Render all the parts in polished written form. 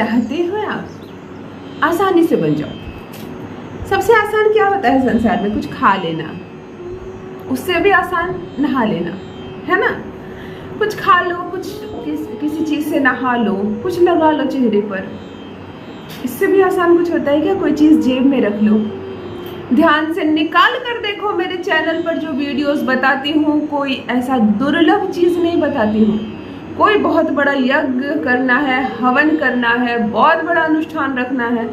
चाहते हो आप, आसानी से बन जाओ। सबसे आसान क्या होता है संसार में? कुछ खा लेना। उससे भी आसान नहा लेना, है ना? कुछ खा लो, कुछ किसी चीज़ से नहा लो, कुछ लगा लो चेहरे पर। इससे भी आसान कुछ होता है क्या? कोई चीज़ जेब में रख लो। ध्यान से निकाल कर देखो, मेरे चैनल पर जो वीडियोस बताती हूँ कोई ऐसा दुर्लभ चीज़ नहीं बताती हूँ। कोई बहुत बड़ा यज्ञ करना है, हवन करना है, बहुत बड़ा अनुष्ठान रखना है,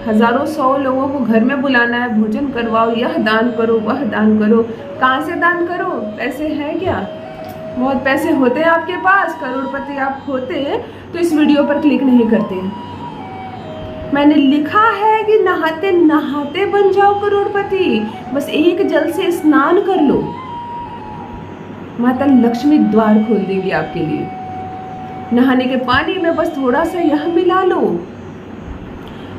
हजारों 100 लोगों को घर में बुलाना है, भोजन करवाओ, यह दान करो, वह दान करो। कहाँ से दान करो? पैसे हैं क्या? बहुत पैसे होते हैं आपके पास, करोड़पति आप होते तो इस वीडियो पर क्लिक नहीं करते। मैंने लिखा है कि नहाते नहाते बन जाओ करोड़पति। बस एक जल से स्नान कर लो, माता लक्ष्मी द्वार खोल देंगी आपके लिए। नहाने के पानी में बस थोड़ा सा यह मिला लो,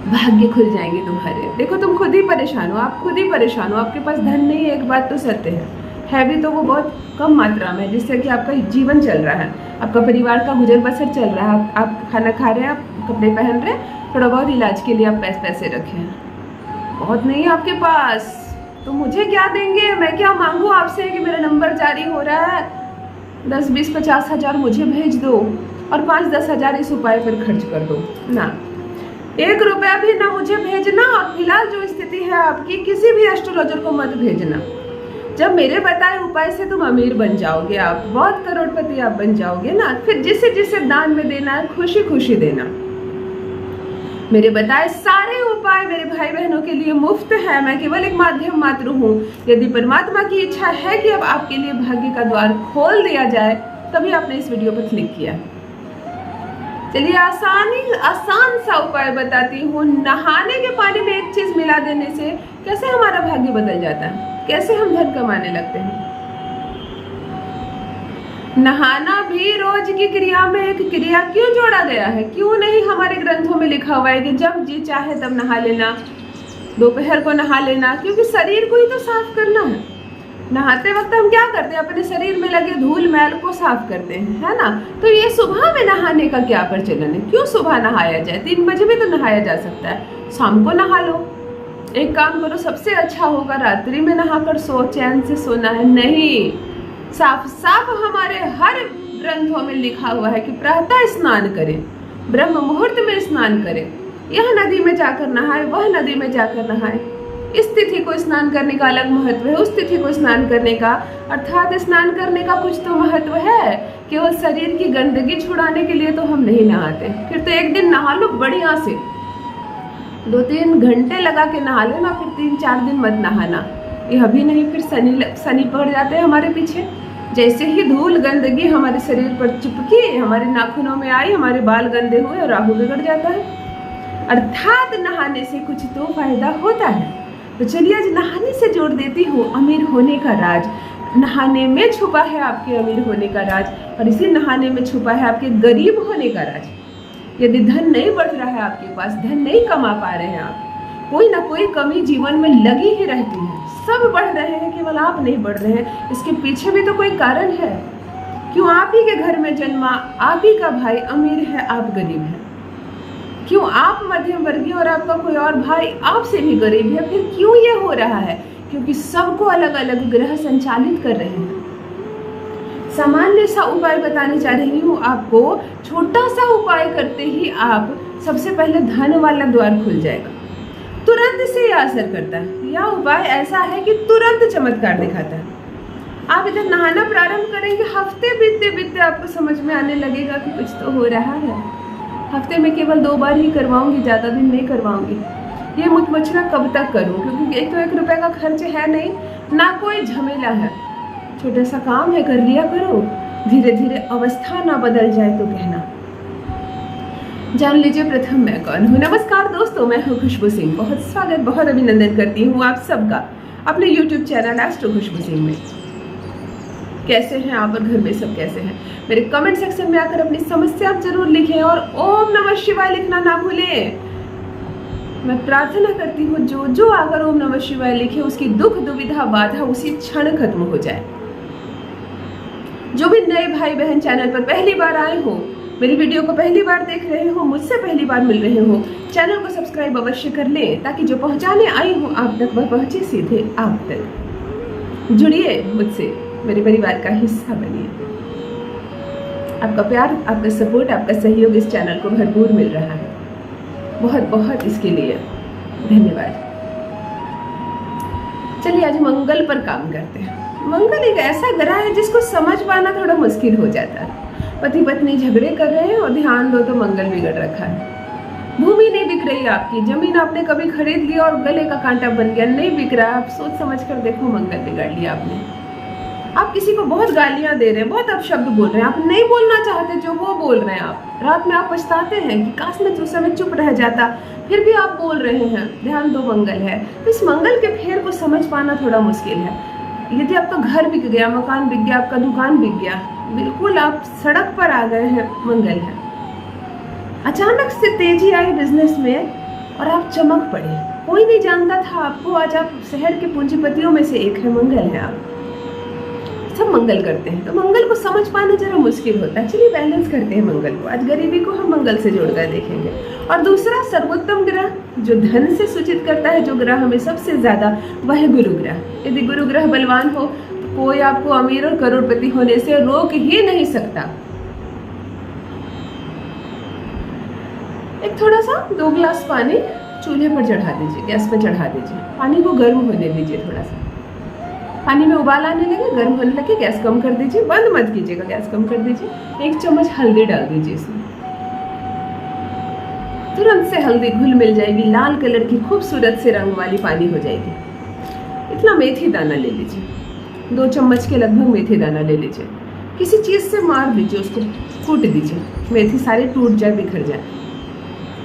भाग्य खुल जाएंगे तुम्हारे। देखो तुम खुद ही परेशान हो, आप खुद ही परेशान हो, आपके पास धन नहीं है, एक बात तो सत्य है भी तो वो बहुत कम मात्रा में, जिससे कि आपका जीवन चल रहा है, आपका परिवार का गुजर बसर चल रहा है, आप खाना खा रहे हैं, आप कपड़े पहन रहे हैं, थोड़ा बहुत इलाज के लिए आप पैसे रखे हैं। बहुत नहीं है आपके पास तो मुझे क्या देंगे? मैं क्या मांगू आपसे कि मेरा नंबर जारी हो रहा है, 10, 20, 50 हज़ार मुझे भेज दो और 5-10 हज़ार इस उपाय पर खर्च कर दो ना। 1 रुपया भी ना मुझे भेजना। फिलहाल जो स्थिति है आपकी, किसी भी एस्ट्रोलॉजर को मत भेजना। जब मेरे बताए उपाय से तुम अमीर बन जाओगे, आप बहुत करोड़पति आप बन जाओगे ना, फिर जिसे जिसे दान में देना है खुशी खुशी देना। मेरे बताए सारे उपाय मेरे भाई बहनों के लिए मुफ्त है। मैं केवल एक माध्यम मात्र हूँ। यदि परमात्मा की इच्छा है कि अब आपके लिए भाग्य का द्वार खोल दिया जाए, तभी आपने इस वीडियो पर क्लिक किया। चलिए आसान सा उपाय बताती हूँ। नहाने के पानी में एक चीज मिला देने से कैसे हमारा भाग्य बदल जाता है, कैसे हम धन कमाने लगते हैं। नहाना भी रोज की क्रिया में एक क्रिया क्यों जोड़ा गया है? क्यों नहीं हमारे ग्रंथों में लिखा हुआ है कि जब जी चाहे तब नहा लेना, दोपहर को नहा लेना? क्योंकि शरीर को ही तो साफ करना है। नहाते वक्त हम क्या करते हैं? अपने शरीर में लगे धूल मैल को साफ करते हैं, है ना? तो ये सुबह में नहाने का क्या प्रचलन है? क्यों सुबह नहाया जाए? 3 बजे भी तो नहाया जा सकता है, शाम को नहा लो। एक काम करो, सबसे अच्छा होगा रात्रि में नहाकर सो, चैन से सोना है। नहीं, साफ साफ हमारे हर ग्रंथों में लिखा हुआ है कि प्रातः स्नान करें, ब्रह्म मुहूर्त में स्नान करें, यह नदी में जाकर नहाए, वह नदी में जाकर नहाए। इस तिथि को स्नान करने का अलग महत्व है, उस तिथि को स्नान करने का, अर्थात स्नान करने का कुछ तो महत्व है। केवल शरीर की गंदगी छुड़ाने के लिए तो हम नहीं नहाते। फिर तो एक दिन नहा लो बढ़िया से, 2-3 घंटे लगा के नहा लेना, फिर 3-4 दिन मत नहाना। यह भी नहीं, फिर शनि पड़ जाते हैं हमारे पीछे। जैसे ही धूल गंदगी हमारे शरीर पर चिपकी, हमारे नाखूनों में आई, हमारे बाल गंदे हुए और राहु बिगड़ जाता है। अर्थात नहाने से कुछ तो फायदा होता है। तो चलिए आज नहाने से जोड़ देती हूँ अमीर होने का राज। नहाने में छुपा है आपके अमीर होने का राज, और इसी नहाने में छुपा है आपके गरीब होने का राज। यदि धन नहीं बढ़ रहा है आपके पास, धन नहीं कमा पा रहे हैं आप, कोई ना कोई कमी जीवन में लगी ही रहती है, सब बढ़ रहे हैं, केवल आप नहीं बढ़ रहे हैं, इसके पीछे भी तो कोई कारण है। क्यों आप ही के घर में जन्मा, आप ही का भाई अमीर है, आप गरीब हैं? क्यों आप मध्यम वर्गीय और आपका कोई और भाई आपसे भी गरीब है? फिर क्यों ये हो रहा है? क्योंकि सबको अलग अलग ग्रह संचालित कर रहे हैं। सामान्य सा उपाय बताने जा रही हूँ आपको। छोटा सा उपाय करते ही आप सबसे पहले धन वाला द्वार खुल जाएगा, तुरंत से यह असर करता है। यह उपाय ऐसा है कि तुरंत चमत्कार दिखाता है। आप इधर नहाना प्रारंभ करेंगे, हफ्ते बीतते बीतते आपको समझ में आने लगेगा कि कुछ तो हो रहा है। हफ्ते में केवल 2 बार ही करवाऊंगी, ज़्यादा दिन नहीं करवाऊंगी। ये मुख मछरा कब तक करूं? क्योंकि एक तो 1 रुपये का खर्च है नहीं, ना कोई झमेला है, छोटा सा काम है, कर लिया करो। धीरे धीरे अवस्था ना बदल जाए तो कहना। जान लीजिए प्रथम मैं कौन हूँ। नमस्कार दोस्तों, मैं हूँ खुशबू सिंह। बहुत स्वागत, बहुत अभिनंदन करती हूँ आप सबका अपने YouTube चैनल एस्ट्रो खुशबू सिंह में। कैसे हैं आप और घर में सब कैसे हैं? मेरे कमेंट सेक्शन में आकर अपनी समस्या आप जरूर लिखें और ओम नमः शिवाय लिखना ना भूलें। मैं प्रार्थना करती हूँ जो जो आकर ओम नमः शिवाय लिखे उसकी दुख दुविधा बाधा उसी क्षण खत्म हो जाए। जो भी नए भाई बहन चैनल पर पहली बार आए हो, मेरी वीडियो को पहली बार देख रहे हो, मुझसे पहली बार मिल रहे हो, चैनल को सब्सक्राइब अवश्य कर लें ताकि जो पहुंचाने आई हूँ आप तक वह पहुंचे सीधे आप तक। जुड़िए मुझसे, मेरे परिवार का हिस्सा बनिए। आपका प्यार, आपका सपोर्ट, आपका सहयोग इस चैनल को भरपूर मिल रहा है। बहुत बहुत इसके लिए धन्यवाद। चलिए आज मंगल पर काम करते हैं। मंगल एक ऐसा ग्रह है जिसको समझ पाना थोड़ा मुश्किल हो जाता है। पति पत्नी झगड़े कर रहे हैं और ध्यान दो तो मंगल बिगड़ रखा है। भूमि नहीं बिक रही आपकी, जमीन आपने कभी खरीद लिया और गले का कांटा बन गया, नहीं बिक रहा। आप सोच समझ कर देखो, मंगल बिगाड़ लिया आपने। आप किसी को बहुत गालियां दे रहे हैं, बहुत अपशब्द बोल रहे हैं, आप नहीं बोलना चाहते जो वो बोल रहे हैं। आप रात में आप पछताते हैं कि काश मैं उस समय चुप रह जाता, फिर भी आप बोल रहे हैं। ध्यान दो मंगल है। तो इस मंगल के फेर को समझ पाना थोड़ा मुश्किल है। यदि आपका घर बिक गया, मकान बिक गया, आपका दुकान बिक गया, बिल्कुल आप सड़क पर आ गए हैं, मंगल है। अचानक से तेजी आई बिजनेस में और आप चमक पड़े, कोई नहीं जानता था आपको। आज आप शहर के पूंजीपतियों में से एक है, मंगल है। आप सब मंगल करते हैं, तो मंगल को समझ पाना जरा मुश्किल होता है। चलिए बैलेंस करते हैं मंगल को। आज गरीबी को हम मंगल से जोड़कर देखेंगे। और दूसरा सर्वोत्तम ग्रह जो धन से सूचित करता है, जो ग्रह हमें सबसे ज्यादा, वह है गुरु ग्रह। यदि गुरु ग्रह बलवान हो तो कोई आपको अमीर और करोड़पति होने से रोक ही नहीं सकता। एक थोड़ा सा 2 गिलास पानी चूल्हे पर चढ़ा दीजिए, गैस पर चढ़ा दीजिए। पानी को गर्म होने दीजिए। थोड़ा सा पानी में उबाल आने लगे, गर्म होने लगे, गैस कम कर दीजिए, बंद मत कीजिएगा, गैस कम कर दीजिए। 1 चम्मच हल्दी डाल दीजिए इसमें। तुरंत से हल्दी घुल मिल जाएगी, लाल कलर की खूबसूरत से रंग वाली पानी हो जाएगी। इतना मेथी दाना ले लीजिए, 2 चम्मच के लगभग मेथी दाना ले लीजिए। किसी चीज़ से मार दीजिए, उसको कूट दीजिए, मेथी सारे टूट जाए, बिखर जाए।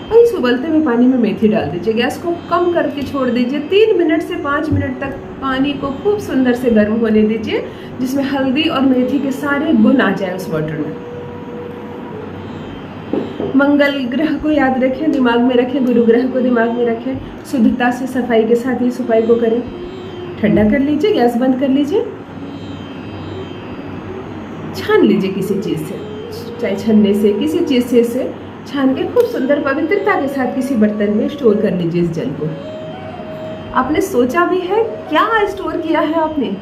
वही इस उबलते हुए पानी में मेथी डाल दीजिए, गैस को कम करके छोड़ दीजिए। 3 मिनट से 5 मिनट तक पानी को खूब सुंदर से गर्म होने दीजिए, जिसमें हल्दी और मेथी के सारे गुण आ जाए उस वाटर में। मंगल ग्रह को याद रखें, दिमाग में रखें, गुरु ग्रह को दिमाग में रखें। शुद्धता से सफाई के साथ इस उपाय को करें। ठंडा कर लीजिए, गैस बंद कर लीजिए, छान लीजिए किसी चीज़ से, चाहे छन्ने से, किसी चीज़ से इसे छान के खूब सुंदर पवित्रता के साथ किसी बर्तन में स्टोर कर लीजिए इस जल को। आपने सोचा भी है क्या स्टोर किया है आपने?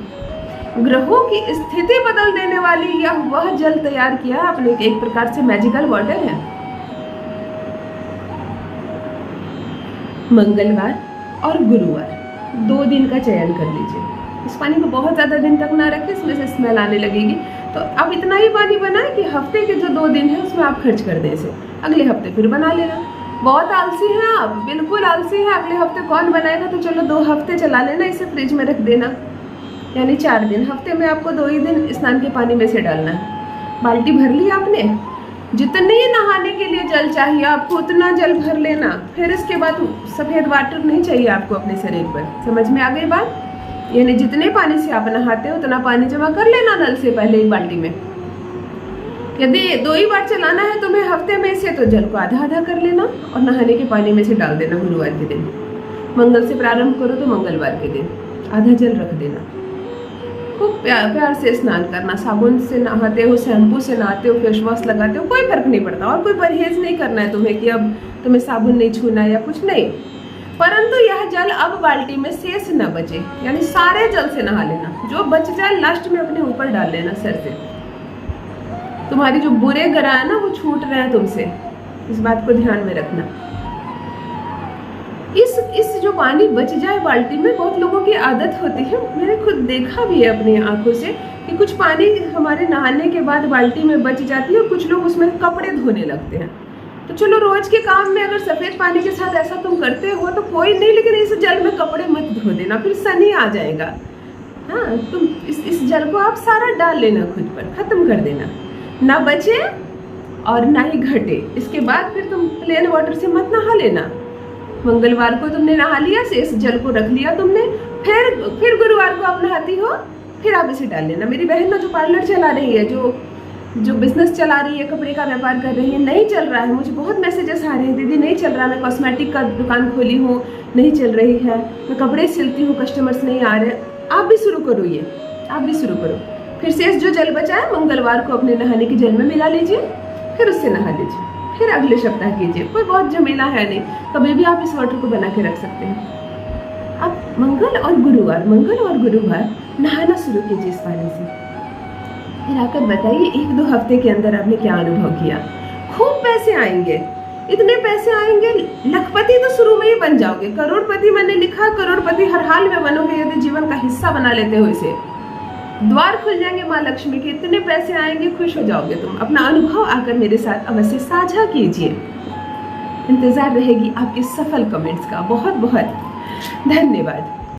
ग्रहों की स्थिति बदल देने वाली या वह जल तैयार किया है आपने, एक प्रकार से मैजिकल वाटर है। मंगलवार और गुरुवार 2 दिन का चयन कर लीजिए। इस पानी को बहुत ज़्यादा दिन तक ना रखें, इसमें से स्मेल आने लगेगी। तो अब इतना ही पानी बनाए कि हफ्ते के जो 2 दिन है उसमें आप खर्च कर दें इसे, अगले हफ्ते फिर बना लेना। बहुत आलसी हैं आप, बिल्कुल आलसी हैं। अगले हफ्ते कौन बनाएगा, तो चलो 2 हफ्ते चला लेना, इसे फ्रिज में रख देना, यानी 4 दिन। हफ्ते में आपको 2 ही दिन स्नान के पानी में से डालना है। बाल्टी भर ली आपने, जितने नहाने के लिए जल चाहिए आपको उतना जल भर लेना। फिर इसके बाद सफ़ेद वाटर नहीं चाहिए आपको अपने शरीर पर। समझ में आ गई बात? यानी जितने पानी से आप नहाते हो उतना पानी जमा कर लेना नल से पहले एक बाल्टी में। यदि 2 ही बार चलाना है तुम्हें हफ्ते में से, तो जल को आधा आधा कर लेना और नहाने के पानी में से डाल देना गुरुवार के दिन। मंगल से प्रारंभ करो तो मंगलवार के दिन आधा जल रख देना। खूब प्यार से स्नान करना। साबुन से नहाते हो, शैम्पू से नहाते हो, फेस वॉश लगाते हो, कोई फर्क नहीं पड़ता। और कोई परहेज नहीं करना है तुम्हें कि अब तुम्हें साबुन नहीं छूना या कुछ नहीं। परंतु यह जल अब बाल्टी में शेष न बचे, यानी सारे जल से नहा लेना। जो बच जाए लास्ट में अपने ऊपर डाल लेना सर से। तुम्हारी जो बुरे ग्रह है ना वो छूट रहे हैं तुमसे, इस बात को ध्यान में रखना। इस जो पानी बच जाए बाल्टी में, बहुत लोगों की आदत होती है, मैंने खुद देखा भी है अपनी आंखों से, कि कुछ पानी हमारे नहाने के बाद बाल्टी में बच जाती है और कुछ लोग उसमें कपड़े धोने लगते हैं। तो चलो रोज के काम में अगर सफेद पानी के साथ ऐसा तुम करते हो तो कोई नहीं, लेकिन इस जल में कपड़े मत धो देना, फिर शनि आ जाएगा। हाँ, तुम इस जल को आप सारा डाल लेना, खुद पर खत्म कर देना, ना बचे और ना ही घटे। इसके बाद फिर तुम प्लेन वाटर से मत नहा लेना। मंगलवार को तुमने नहा लिया, शेष जल को रख लिया तुमने, फिर गुरुवार को आप नहाती हो, फिर आप इसे डाल लेना। मेरी बहन ना जो पार्लर चला रही है, जो बिजनेस चला रही है, कपड़े का व्यापार कर रही है, नहीं चल रहा है, मुझे बहुत मैसेजेस आ रहे हैं, दीदी नहीं चल रहा, मैं कॉस्मेटिक का दुकान खोली हूँ, नहीं चल रही है, मैं कपड़े सिलती हूँ, कस्टमर्स नहीं आ रहे। आप भी शुरू करो, ये आप भी शुरू करो। फिर शेष जो जल बचा है मंगलवार को अपने नहाने के जल में मिला लीजिए, फिर उससे नहा लीजिए, फिर अगले सप्ताह कीजिए, कोई बहुत झमेला है नहीं। कभी भी आप इस वाटर को बना के रख सकते हैं। अब मंगल और गुरुवार नहाना शुरू कीजिए इस पानी से। फिर आकर बताइए 1-2 हफ्ते के अंदर आपने क्या अनुभव किया। खूब पैसे आएंगे, इतने पैसे आएंगे, लखपति तो शुरू में ही बन जाओगे। करोड़पति मैंने लिखा, करोड़पति हर हाल में बनोगे यदि जीवन का हिस्सा बना लेते हो इसे। द्वार खुल जाएंगे माँ लक्ष्मी के, इतने पैसे आएंगे, खुश हो जाओगे तुम। अपना अनुभव आकर मेरे साथ अवश्य साझा कीजिए। इंतजार रहेगी आपके सफल कमेंट्स का। बहुत बहुत धन्यवाद।